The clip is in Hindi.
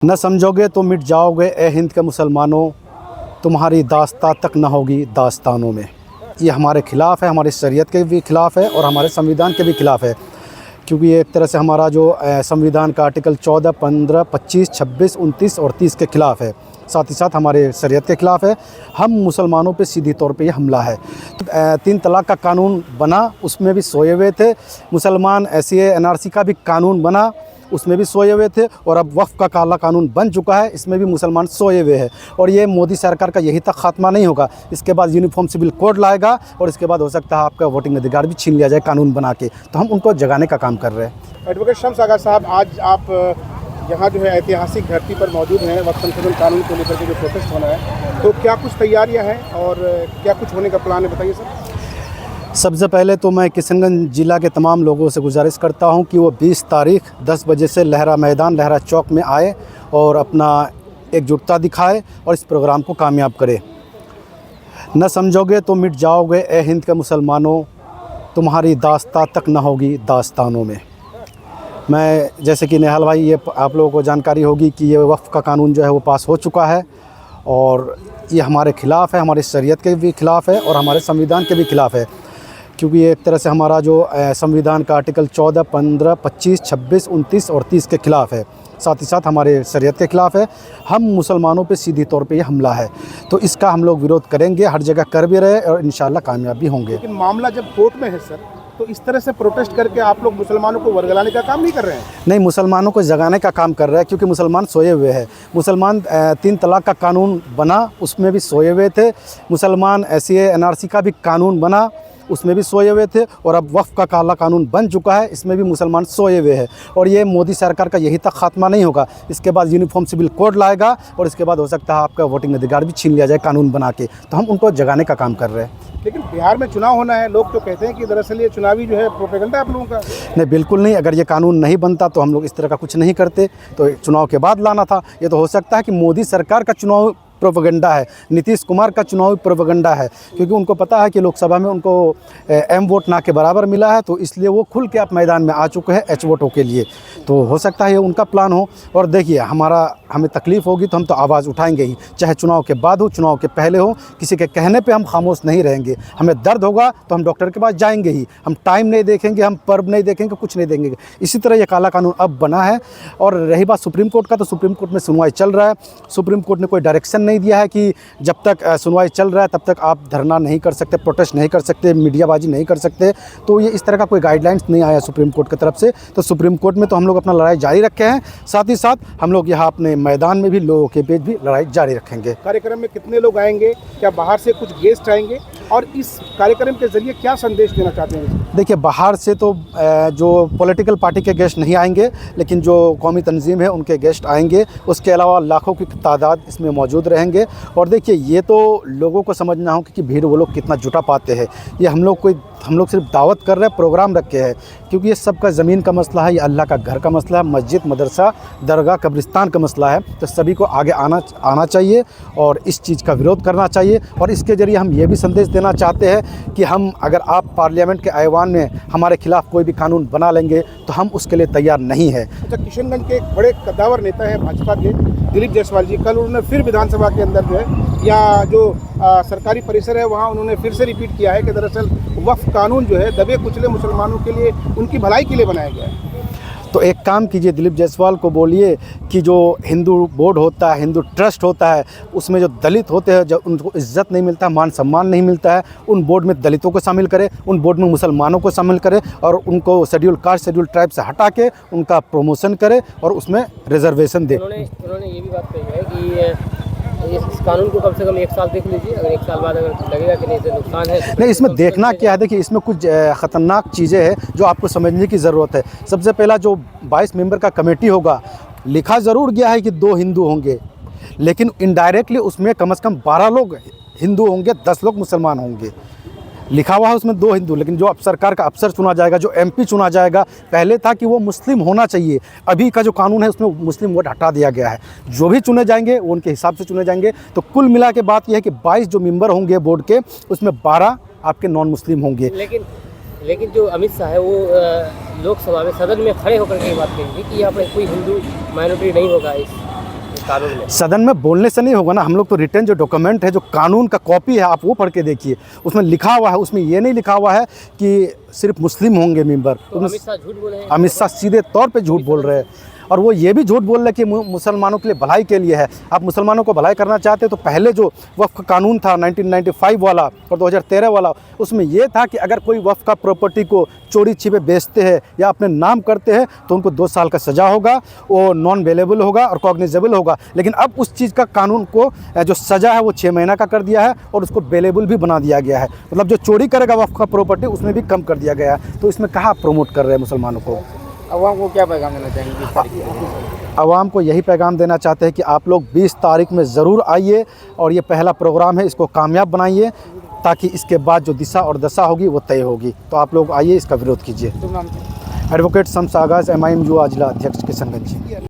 न समझोगे तो मिट जाओगे ए हिंद के मुसलमानों, तुम्हारी दास्तां तक न होगी दास्तानों में। ये हमारे ख़िलाफ़ है, हमारी शरीयत के भी ख़िलाफ़ है और हमारे संविधान के भी ख़िलाफ़ है, क्योंकि ये एक तरह से हमारा जो संविधान का आर्टिकल 14, 15, 25, 26, 29 और 30 के ख़िलाफ़ है। साथ ही साथ हमारे शरीयत के ख़िलाफ़ है। हम मुसलमानों पे सीधी तौर पे ये हमला है। 3 तलाक़ का कानून बना, उसमें भी सोए हुए थे मुसलमान। SCA NRC का भी कानून बना, उसमें भी सोए हुए थे। और अब वक्फ़ का काला कानून बन चुका है, इसमें भी मुसलमान सोए हुए हैं। और ये मोदी सरकार का यही तक ख़ात्मा नहीं होगा। इसके बाद यूनिफॉर्म सिविल कोड लाएगा और इसके बाद हो सकता है आपका वोटिंग अधिकार भी छीन लिया जाए कानून बना के। तो हम उनको जगाने का काम कर रहे हैं। एडवोकेट शम्स आगा साहब, आज आप यहाँ जो है ऐतिहासिक धरती पर मौजूद हैं। वक्फ संशोधन कानून को लेकर के जो प्रोटेस्ट होना है, तो क्या कुछ तैयारियाँ हैं और क्या कुछ होने का प्लान है, बताइए सर। सबसे पहले तो मैं किशनगंज ज़िला के तमाम लोगों से गुजारिश करता हूं कि वो 20 तारीख 10 बजे से लहरा मैदान, लहरा चौक में आए और अपना एकजुटता दिखाए और इस प्रोग्राम को कामयाब करें। न समझोगे तो मिट जाओगे ए हिंद के मुसलमानों, तुम्हारी दास्तां तक न होगी दास्तानों में। मैं जैसे कि नेहाल भाई, ये आप लोगों को जानकारी होगी कि ये वक्फ़ का कानून जो है वो पास हो चुका है और ये हमारे ख़िलाफ़ है, हमारी शरीयत के भी ख़िलाफ़ है और हमारे संविधान के भी ख़िलाफ़ है, क्योंकि ये एक तरह से हमारा जो संविधान का आर्टिकल 14, 15, 25, 26, 29 और 30 के ख़िलाफ़ है। साथ ही साथ हमारे शरीयत के ख़िलाफ़ है। हम मुसलमानों पे सीधी तौर पे ये हमला है, तो इसका हम लोग विरोध करेंगे, हर जगह कर भी रहे और इंशाल्लाह कामयाब भी होंगे। लेकिन मामला जब कोर्ट में है सर, तो इस तरह से प्रोटेस्ट करके आप लोग मुसलमानों को वर्गलाने का काम नहीं कर रहे हैं? नहीं, मुसलमानों को जगाने का काम कर रहे हैं, क्योंकि मुसलमान सोए हुए हैं। मुसलमान 3 तलाक़ का कानून बना, उसमें भी सोए हुए थे मुसलमान। SCA NRC का भी कानून बना, उसमें भी सोए हुए थे। और अब वक्फ़ का काला कानून बन चुका है, इसमें भी मुसलमान सोए हुए हैं। और ये मोदी सरकार का यही तक ख़ात्मा नहीं होगा। इसके बाद यूनिफॉर्म सिविल कोड लाएगा और इसके बाद हो सकता है आपका वोटिंग अधिकार भी छीन लिया जाए कानून बना के। तो हम उनको जगाने का काम कर रहे हैं। लेकिन बिहार में चुनाव होना है, लोग तो कहते हैं कि दरअसल ये चुनावी जो है प्रोपेगेंडा आप लोगों का। नहीं, बिल्कुल नहीं। अगर ये कानून नहीं बनता तो हम लोग इस तरह का कुछ नहीं करते, तो चुनाव के बाद लाना था। ये तो हो सकता है कि मोदी सरकार का चुनाव प्रोपेगेंडा है, नीतीश कुमार का चुनावी प्रोपेगेंडा है, क्योंकि उनको पता है कि लोकसभा में उनको M वोट ना के बराबर मिला है, तो इसलिए वो खुल के आप मैदान में आ चुके हैं H वोटों के लिए। तो हो सकता है ये उनका प्लान हो। और देखिए, हमें तकलीफ़ होगी तो हम तो आवाज़ उठाएंगे ही, चाहे चुनाव के बाद हो, चुनाव के पहले हो। किसी के कहने पे हम खामोश नहीं रहेंगे। हमें दर्द होगा तो हम डॉक्टर के पास जाएंगे ही। हम टाइम नहीं देखेंगे, हम पर्व नहीं देखेंगे, कुछ नहीं देखेंगे। इसी तरह ये काला कानून अब बना है। और रही बात सुप्रीम कोर्ट का, तो सुप्रीम कोर्ट में सुनवाई चल रहा है। सुप्रीम कोर्ट ने कोई डायरेक्शन नहीं दिया है कि जब तक सुनवाई चल रहा है तब तक आप धरना नहीं कर सकते, प्रोटेस्ट नहीं कर सकते, मीडियाबाजी नहीं कर सकते। तो ये इस तरह का कोई गाइडलाइंस नहीं आया सुप्रीम कोर्ट की तरफ से। तो सुप्रीम कोर्ट में तो हम लोग अपना लड़ाई जारी रखे हैं। साथ ही साथ हम लोग यहाँ अपने मैदान में भी लोगों के बीच भी लड़ाई जारी रखेंगे। कार्यक्रम में कितने लोग आएंगे, क्या बाहर से कुछ गेस्ट आएंगे, और इस कार्यक्रम के जरिए क्या संदेश देना चाहते हैं? देखिए, बाहर से तो जो पॉलिटिकल पार्टी के गेस्ट नहीं आएंगे, लेकिन जो कौमी तंजीम है उनके गेस्ट आएंगे। उसके अलावा लाखों की तादाद इसमें मौजूद रहेंगे। और देखिए, ये तो लोगों को समझना हो कि भीड़ वो लोग कितना जुटा पाते हैं। ये हम लोग सिर्फ दावत कर रहे हैं, प्रोग्राम रखे हैं, क्योंकि ये सबका ज़मीन का मसला है, ये अल्लाह का घर का मसला है, मस्जिद, मदरसा, दरगाह, कब्रिस्तान का मसला है। तो सभी को आगे आना चाहिए और इस चीज़ का विरोध करना चाहिए। और इसके ज़रिए हम ये भी संदेश देना चाहते हैं कि अगर आप पार्लियामेंट के ऐवान में हमारे खिलाफ़ कोई भी कानून बना लेंगे तो हम उसके लिए तैयार नहीं है। अच्छा, किशनगंज के एक बड़े कद्दावर नेता हैं भाजपा के, दिलीप जायसवाल जी, कल उन्होंने फिर विधानसभा के अंदर जो है, या जो सरकारी परिसर है वहाँ, उन्होंने फिर से रिपीट किया है कि दरअसल वक्फ कानून जो है दबे कुचले मुसलमानों के लिए, उनकी भलाई के लिए बनाया गया है। तो एक काम कीजिए, दिलीप जायसवाल को बोलिए कि जो हिंदू बोर्ड होता है, हिंदू ट्रस्ट होता है, उसमें जो दलित होते हैं, जब उनको इज्जत नहीं मिलता, मान सम्मान नहीं मिलता है, उन बोर्ड में दलितों को शामिल करें, उन बोर्ड में मुसलमानों को शामिल करें और उनको शेड्यूल कास्ट, शेड्यूल ट्राइब से हटा के उनका प्रमोशन करें और उसमें रिजर्वेशन दें। उन्होंने ये भी बात कही है कि इस कानून को कम से कम 1 साल देख लीजिए, अगर 1 साल बाद अगर लगेगा कि नहीं इससे नुकसान है। नहीं, इसमें देखना क्या है, देखिए इसमें कुछ ख़तरनाक चीज़ें हैं जो आपको समझने की ज़रूरत है। सबसे पहला, जो 22 मेंबर का कमेटी होगा, लिखा ज़रूर गया है कि 2 हिंदू होंगे, लेकिन इनडायरेक्टली उसमें कम से कम 12 लोग हिंदू होंगे, 10 लोग मुसलमान होंगे। लिखा हुआ है उसमें 2 हिंदू, लेकिन जो अब सरकार का अफसर चुना जाएगा, जो MP चुना जाएगा, पहले था कि वो मुस्लिम होना चाहिए। अभी का जो कानून है उसमें मुस्लिम वोट हटा दिया गया है। जो भी चुने जाएंगे वो उनके हिसाब से चुने जाएंगे। तो कुल मिला के बात यह है कि 22 जो मेंबर होंगे बोर्ड के, उसमें 12 आपके नॉन मुस्लिम होंगे। लेकिन जो अमित शाह है वो लोकसभा में, सदन में खड़े होकर के बात कही थी कि यहाँ पर कोई हिंदू माइनॉरिटी नहीं होगा इस इस कानून में? सदन में बोलने से नहीं होगा ना, हम लोग तो रिटर्न जो डॉक्यूमेंट है, जो कानून का कॉपी है, आप वो पढ़ के देखिए। उसमें लिखा हुआ है, उसमें ये नहीं लिखा हुआ है कि सिर्फ मुस्लिम होंगे मेंबर। तो अमित शाह झूठ बोले हैं? अमित शाह सीधे तौर पे झूठ बोल रहे हैं, और वो ये भी झूठ बोल रहे हैं कि मुसलमानों के लिए भलाई के लिए है। आप मुसलमानों को भलाई करना चाहते तो पहले जो वक्फ कानून था 1995 वाला और 2013 वाला, उसमें ये था कि अगर कोई वक्फ का प्रॉपर्टी को चोरी छिपे बेचते हैं या अपने नाम करते हैं तो उनको 2 साल का सज़ा होगा, वो नॉन वेलेबल होगा और कॉग्निजेबल होगा। लेकिन अब उस चीज़ का कानून को जो सज़ा है वो 6 महीना का कर दिया है और उसको वेलेबल भी बना दिया गया है। मतलब जो चोरी करेगा वक्फ का प्रॉपर्टी उसमें भी कम कर दिया गया है। तो इसमें कहाँ प्रमोट कर रहे हैं मुसलमानों को? अवाम को क्या पैगाम देना चाहेंगे इस तरीके से? आवाम को यही पैगाम देना चाहते हैं कि आप लोग 20 तारीख में ज़रूर आइए और ये पहला प्रोग्राम है, इसको कामयाब बनाइए ताकि इसके बाद जो दिशा और दशा होगी वो तय होगी। तो आप लोग आइए, इसका विरोध कीजिए। तुम नाम? एडवोकेट शम्स आगाज़, MIMU जिला अध्यक्ष किशनगंज।